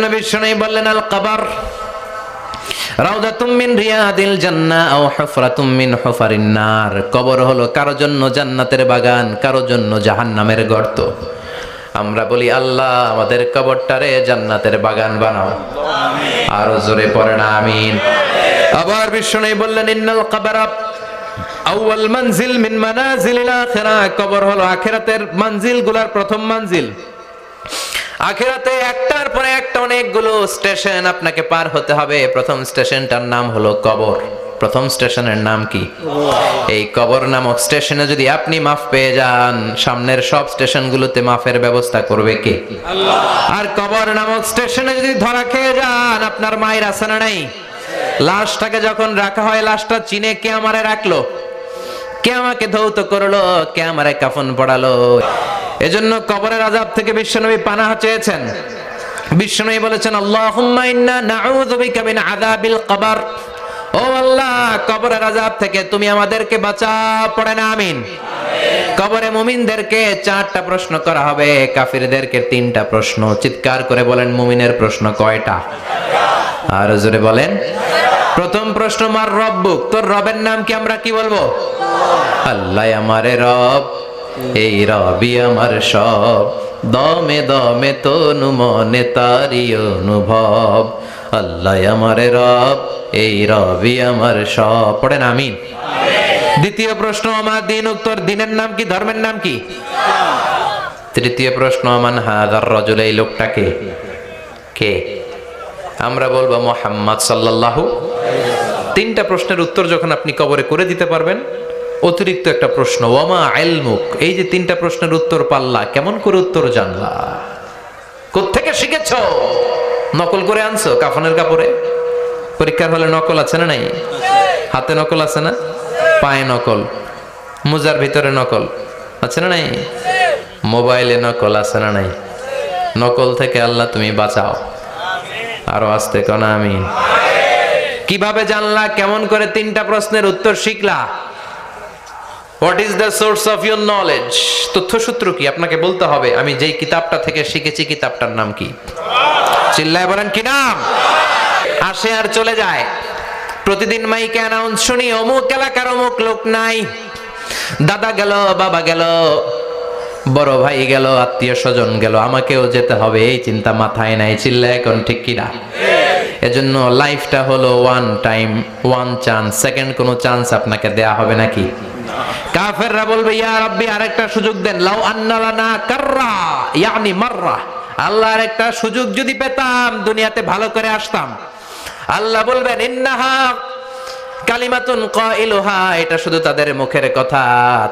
এজন্য বিশ্বনবী বললেন আল কবর রাউদাতুম মিন রিয়াদিল জান্নাহ আও হুফরাতুম মিন হুফারিন নার। কবর হলো কারো জন্য জান্নাতের বাগান, কারো জন্য জাহান্নামের গর্ত। আমরা বলি আল্লাহ আমাদের কবরটারে জান্নাতের বাগান বানাও, আরো জোরে পড়েন আমিন। আবার বিশ্বনবী বললেন ইন্নাল কবরা আউয়াল মানজিল মিন মানাজিলিল আখিরাহ। কবর হলো আখিরাতের মঞ্জিলগুলোর প্রথম মঞ্জিল। আখিরাতে একটার পরে একটা অনেকগুলো স্টেশন আপনাকে পার হতে হবে। প্রথম স্টেশনটার নাম হলো কবর। প্রথম স্টেশনের নাম কি? এই কবর নামক স্টেশনে যদি আপনি মাফ পেয়ে যান, সামনের সব স্টেশনগুলোতে মাফের ব্যবস্থা করবে কে? আল্লাহ। আর কবর নামক স্টেশনে যদি ধরা খেয়ে যান, আপনার মায়ের আছে না নাই? লাশটাকে যখন রাখা হয়, লাশটা চিনে কে আমারে রাখলো, কে আমাকে ধৌত করলো, কে আমারে কাফন পড়ালো। এজন্য কবরের আযাব থেকে বিশ্বনবী পানাহ চেয়েছেন। বিশ্বনবী বলেছেন আল্লাহুম্মা ইন্না নাউযু বিকা মিন আযাবিল কবর। ও আল্লাহ, কবরের আযাব থেকে তুমি আমাদেরকে বাঁচাও। পড়েন আমিন। কবরে মুমিনদেরকে 4টা প্রশ্ন করা হবে, কাফিরদেরকে 3টা প্রশ্ন। চিৎকার করে বলেন মুমিনের প্রশ্ন কয়টা? আর জোরে বলেন। প্রথম প্রশ্ন মার রব্বুক, তোর রবের নাম কি? আমরা কি বলবো? আল্লাহ আমারে রব, এই রবি আমার সব, দমে দমে তনু মনে তারি অনুভব। আল্লাহ আমারে রব, এই রবি আমার সব। পড়েন আমিন। দ্বিতীয় প্রশ্ন আমার দিন, উত্তর দিনের নাম কি, ধর্মের নাম কি? তৃতীয় প্রশ্ন মান হাযার রাজুল, এই লোকটাকে কে? আমরা বলবো মুহাম্মদ সাল্লাল্লাহু। 3টা প্রশ্নের উত্তর যখন আপনি কবরে করে দিতে পারবেন, অতিরিক্ত একটা প্রশ্ন ওয়ামা ইলমুক, এই যে 3টা প্রশ্নের উত্তর পাল্লা, কেমন করে উত্তর জানলা? কোত্থেকে শিখেছো? নকল করে আনছো কাফনের কাপড়ে? পরীক্ষার হলে নকল আছে না নাই? হাতে নকল আছে না? পায়ে নকল, মোজার ভিতরে নকল আছে না নাই? মোবাইলে নকল আছে না নাই? নকল থেকে আল্লাহ তুমি বাঁচাও। আরো আস্তে কোন আমিন। কিভাবে জানলা? কেমন করে 3টা প্রশ্নের উত্তর শিখলা? What is the source of your knowledge? তথ্যসূত্র কি? আপনাকে বলতে হবে আমি যেই কিতাবটা থেকে শিখেছি কিতাবটার নাম কি? চিল্লায় বলেন কি নাম? আসে আর চলে যায়। প্রতিদিন মাইকে অ্যানাউন্স শুনি অমুক এলাকার অমুক লোক নাই। দাদা গেল, বাবা গেল, বড় ভাই গেল, আত্মীয় স্বজন গেল, আমাকেও যেতে হবে, এই চিন্তা মাথায় নাই। চিল্লায় এখন ঠিক কিনা? এজন্য লাইফটা হলো one time, one chance. Second কোনো চান্স আপনাকে দেয়া হবে নাকি? কাফেররা বলবে ইয়া রাব্বি আরেকটা সুযোগ দেন। লাউ আন্না লানা কাররা ইয়ানি মাররা, আল্লাহ আরেকটা সুযোগ যদি পেতাম দুনিয়াতে ভালো করে আসতাম। আল্লাহ বলবেন ইন্নাহা কালিমাতুন কাইলুহা, এটা শুধু তাদের মুখের কথা,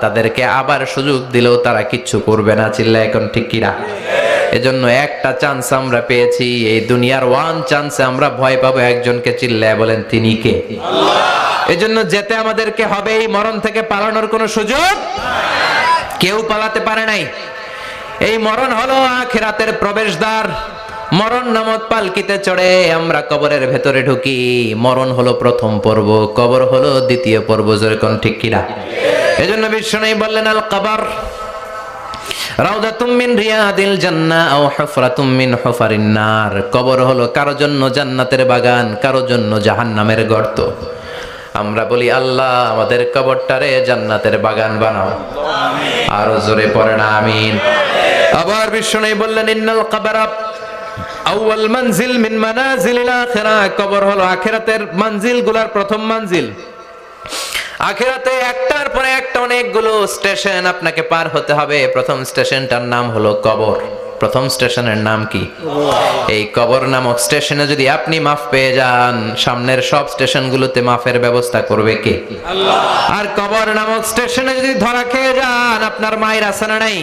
তাদেরকে আবার সুযোগ দিলেও তারা কিচ্ছু করবে না। চিল্লা এখন ঠিক কিনা? এজন্য একটা চান্স আমরা পেয়েছি, এই দুনিয়ার ওয়ান চান্সে আমরা ভয় পাবো একজনকে। চিল্লায় বলেন তিনি কে? আল্লাহ। এজন্য যেতে আমাদেরকে হবে। এই মরণ থেকে পালানোর কোনো সুযোগ কেউ পালাতে পারে নাই। এই মরণ হলো আখিরাতের প্রবেশদ্বার। মরণ নামক পালকিতে চড়ে আমরা কবরের ভেতরে ঢুকি। মরণ হলো প্রথম পর্ব, কবর হলো দ্বিতীয় পর্ব। যেরকম ঠিক কিনা? এজন্য বিশ্বনবী বললেন আল কবর রাউদাতুম মিন রিয়াদিল জান্নাহ আও হুফরাতুম মিন হুফারিন নার। কবর হলো কারো জন্য জান্নাতের বাগান, কারো জন্য জাহান্নামের গর্ত। আমরা বলি আল্লাহ আমাদের কবরটারে জান্নাতের বাগান বানাও, আরো জোরে পড়েন আমিন। আবার বিশ্বনবী বললেন ইন্নাল কবরা আউয়াল মানজিল মিন মানাজিলিল আখিরাহ। কবর হলো আখিরাতের মঞ্জিলগুলোর প্রথম মঞ্জিল। আখিরাতে একটার পরে একটা অনেকগুলো স্টেশন আপনাকে পার হতে হবে। প্রথম স্টেশনটার নাম হলো কবর। প্রথম স্টেশনের নাম কি? এই কবর নামক স্টেশনে যদি আপনি মাফ পেয়ে যান, সামনের সব স্টেশনগুলোতে মাফের ব্যবস্থা করবে কে? আল্লাহ। আর কবর নামক স্টেশনে যদি ধরা খেয়ে যান, আপনার মায়ের আছে না নাই?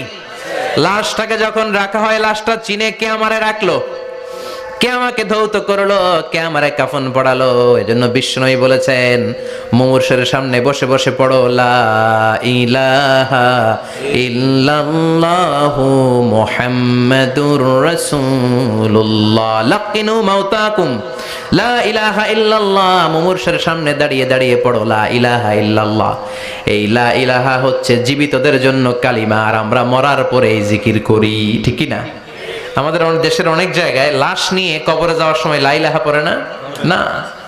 লাশটাকে যখন রাখা হয়, লাশটা চিনে কে আমারে রাখলো, কে আমাকে ধৌত করলো, কে আমারে কাফন পড়ালো। এজন্য বিষ্ণুই বলেছেন মুমূর্ষের সামনে বসে বসে পড়ো লা ইলাহা ইল্লাল্লাহু মুহাম্মাদুর রাসূলুল্লাহ। লাকিনু মাউতাকুম লা ইলাহা ইল্লাল্লাহ। মুমূর্ষের সামনে দাঁড়িয়ে দাঁড়িয়ে পড়ো লা ইলাহা ইল্লাল্লাহ। এই লা ইলাহা হচ্ছে জীবিতদের জন্য কালিমা, আর আমরা মরার পরে এই জিকির করি, ঠিক কি না? আমাদের দেশের অনেক জায়গায় লাশ নিয়ে কবরে যাওয়ার সময় লা ইলাহা পড়ে না। না,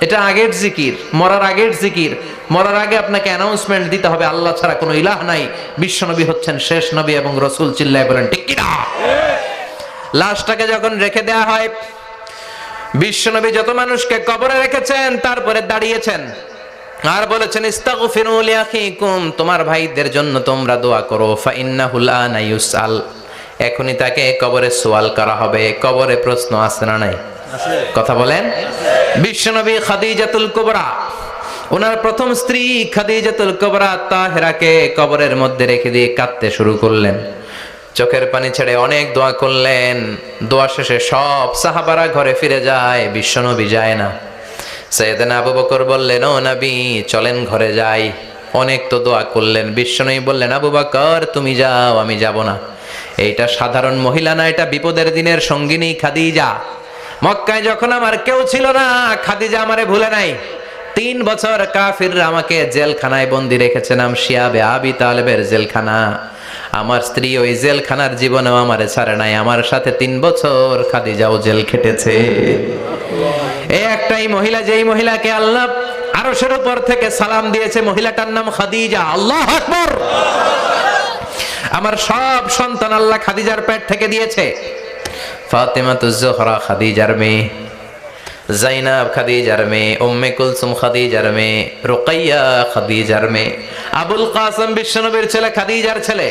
এটা আগের জিকির, মরার আগের জিকির। মরার আগে আপনাকে অ্যানাউন্সমেন্ট দিতে হবে আল্লাহ ছাড়া কোনো ইলাহ নাই, বিশ্বনবী হচ্ছেন শেষ নবী এবং রাসূল। চিল্লায় বলেন ঠিক কিনা? লাশটাকে যখন রেখে দেয়া হয়, বিশ্বনবী যত মানুষকে কবরে রেখেছেন তারপরে দাঁড়িয়েছেন আর বলেছেন ইস্তাগফিরু লিআখিকুম, তোমার ভাইদের জন্য তোমরা দোয়া করো। ফাইন্নাহু আনা ইউসআল, এখনই তাকে কবরে সওয়াল করা হবে। কবরে প্রশ্ন আছে না নাই? কথা বলেন। বিশ্বনবী খাদিজাতুল কুবরা, ওনার প্রথম স্ত্রী খাদিজাতুল কুবরা তাহেরাকে কবরের মধ্যে রেখে দিয়ে কাঁদতে শুরু করলেন, চোখের পানি ছেড়ে অনেক দোয়া করলেন। দোয়া শেষে সব সাহাবারা ঘরে ফিরে যায়, বিশ্বনবী যায় না। সাইয়েদনা আবু বকর বললেন, ও নবী চলেন ঘরে যাই। অনেক তো দোয়া করলেন। বিশ্বনবী বললেন, আবু বকর তুমি যাও, আমি যাব না। এইটা সাধারণ মহিলা না, এটা বিপদের দিনের সঙ্গিনী খাদিজা। মক্কায় যখন আমার কেউ ছিল না, খাদিজা আমারে ভুলে নাই। 3 বছর কাফিররা আমাকে জেলখানায় বন্দি রেখেছে, নাম শিয়াবে আবি তালেবের জেলখানা। আমার স্ত্রী ওই জেলখানার জীবনেও আমারে ছাড়ে নাই, আমার সাথে 3 বছর খাদিজাও জেল খেটেছে। এই একটাই মহিলা, যেই মহিলাকে আল্লাহ আরশের উপর থেকে সালাম দিয়েছে, মহিলাটার নাম খাদিজা। আল্লাহু আকবার। আমার সব সন্তান আল্লাহ খাদিজার পেট থেকে দিয়েছে। ফাতেমাতুজ জোহরা খাদিজার মেয়ে, জাইনাব খাদিজার মেয়ে, উম্মে কুলসুম খাদিজার মেয়ে, রুকাইয়া খাদিজার মেয়ে, আবুল কাসেম বিশ্বনবীর ছেলে খাদিজার ছেলে,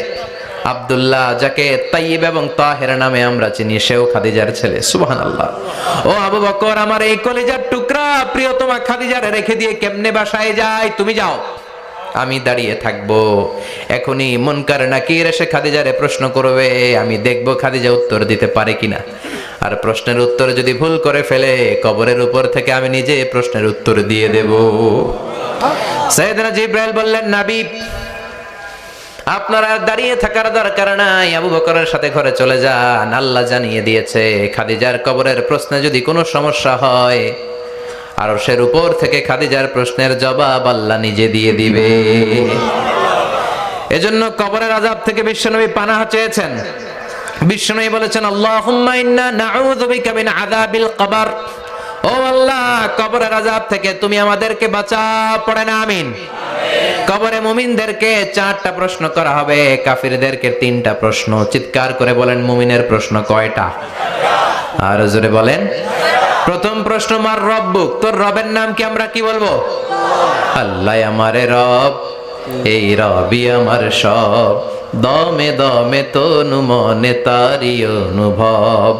আব্দুল্লাহ যাকে তাইয়্যিব এবং তাহের নামে আমরা চিনি, সেও খাদিজার ছেলে। সুবহানাল্লাহ। ও আবু বকর, আমার এই কলিজার টুকরা প্রিয়তমা খাদিজারে রেখে দিয়ে কেমনে বাসায় যায়? তুমি যাও, আমি দাঁড়িয়ে থাকবো। এখনই মুনকার নাকির এসে খাদিজারে প্রশ্ন করবে, আমি দেখবো খাদিজা উত্তর দিতে পারে কিনা। আর প্রশ্নের উত্তর যদি ভুল করে ফেলে, কবরের উপর থেকে আমি নিজে প্রশ্নের উত্তর দিয়ে দেব। সাইয়েদনা জিবরাইল বললেন, নবী আপনারা দাঁড়িয়ে থাকার দরকার নাই, আবু বকরের সাথে ঘরে চলে যান। আল্লাহ জানিয়ে দিয়েছে, খাদিজার কবরের প্রশ্নে যদি কোনো সমস্যা হয়, আরশের উপর থেকে খাদিজার প্রশ্নের জবাব আল্লাহ নিজে দিয়ে দিবে। এজন্য কবরের আযাব থেকে বিশ্বনবী পানাহ চেয়েছেন। বিশ্বনবী বলেছেন, আল্লাহুম্মা ইন্না নাউযু বিকা মিন আযাবিল কবর। ও আল্লাহ, কবরের আযাব থেকে তুমি আমাদেরকে বাঁচাও। পড়েন আমিন। কবরে মুমিনদেরকে 4টা প্রশ্ন করা হবে, কাফিরদেরকে 3টা প্রশ্ন। চিৎকার করে বলেন, মুমিনের প্রশ্ন কয়টা? আর জোরে বলেন। প্রথম প্রশ্ন, মার রব্বুক, তোর রবের নাম কি? আমরা কি বলবো? আল্লাহ আমারে রব, এই রবি আমার সব, দমে দমে তনু মনে তারি অনুভব।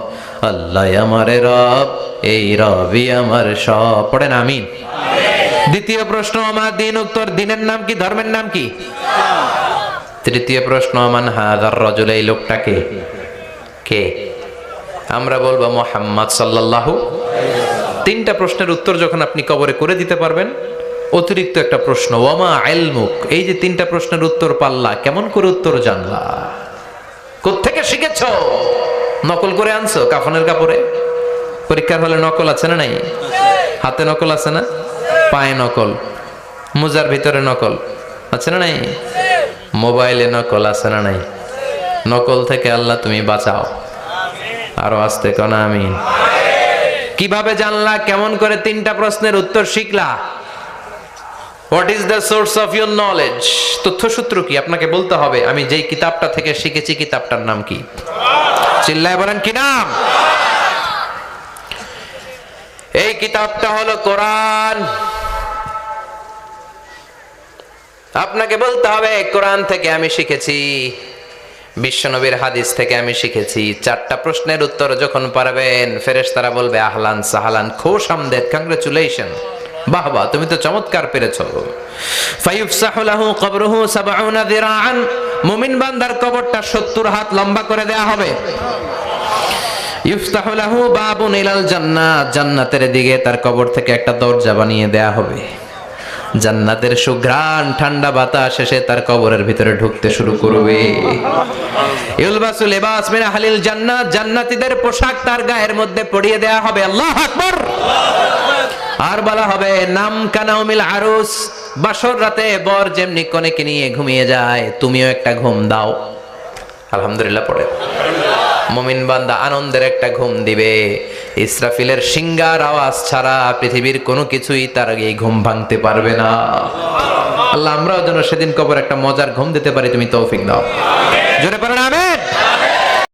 আল্লাহ আমারে রব, এই রবি আমার সব। পড়েন আমিন। দ্বিতীয় প্রশ্ন, আমার দিন, উত্তর দিনের নাম কি? ধর্মের নাম কি? তৃতীয় প্রশ্ন, আমান হাযার রাজুল, এই লোকটাকে কে? আমরা বলবো মুহাম্মদ সাল্লাল্লাহু। 3টা প্রশ্নের উত্তর যখন আপনি কবরে করে দিতে পারবেন, অতিরিক্ত একটা প্রশ্ন, ওয়ামা ইলমুক, এই যে 3টা প্রশ্নের উত্তর পাল্লা, কেমন করে উত্তর জানলা? কোত্থেকে শিখেছো? নকল করে আনছো কাফনের কাপড়ে? পরীক্ষার হলে নকল আছে না নাই? হাতে নকল আছে না? পায়ে নকল, মোজার ভিতরে নকল আছে না নাই? মোবাইলে নকল আছে না নাই? নকল থেকে আল্লাহ তুমি বাঁচাও। আরো আসতে কোন আমিন। কিভাবে জানলা? কেমন করে 3টা প্রশ্নের উত্তর শিখলা? What is the source of your knowledge? তথ্যসূত্র কি? আপনাকে বলতে হবে, আমি যেই কিতাবটা থেকে শিখেছি কিতাবটার নাম কি? চিল্লায় বলেন, কি নাম? এই কিতাবটা হলো কোরআন। আপনাকে বলতে হবে, কোরআন থেকে আমি শিখেছি, বিশ্বনবীর হাদিস থেকে আমি শিখেছি। 4টা প্রশ্নের উত্তর যখন পারবেন, ফেরেশতারা বলবে, আহলান সাহালান, খোশ আমদেদ, কংগ্রেচুলেশন, বাহ বাহ, তুমি তো চমৎকার পেরেছো। ফায়ুফসাহু লাহু কবরুহু ৭০ যিরাআন, মুমিন বান্দার কবরটা ৭০ হাত লম্বা করে দেয়া হবে। ইফতাহু লাহু বাবুন ইলাল জান্নাহ, জান্নাতের দিকে তার কবর থেকে একটা দরজা বানিয়ে দেয়া হবে। জান্নাতের সুঘ্রাণ ঠান্ডা বাতাস এসে তার কবরের ভিতরে ঢুকতে শুরু করবে। ইউলবাসু লিবাস মিন আহলিল জান্নাহ, জান্নাতীদের পোশাক তার গায়ের মধ্যে পরিয়ে দেয়া হবে। আল্লাহু আকবার। আর বলা হবে, নাম কানাউমিল আরুস, বাসর রাতে বর যেমনি কনেকে নিয়ে ঘুমিয়ে যায়, তুমিও একটা ঘুম দাও। আলহামদুলিল্লাহ পড়ে। মুমিন বান্দা আনন্দের একটা ঘুম দিবে। ইসরাফিলের সিংগার আওয়াজ ছাড়া পৃথিবীর কোনো কিছুই তার এই ঘুম ভাঙতে পারবে না। আল্লাহ আমরাও যেন সেদিন কবর একটা মজার ঘুম দিতে পারি, তুমি তৌফিক দাও। জোরে পড়েন আমিন।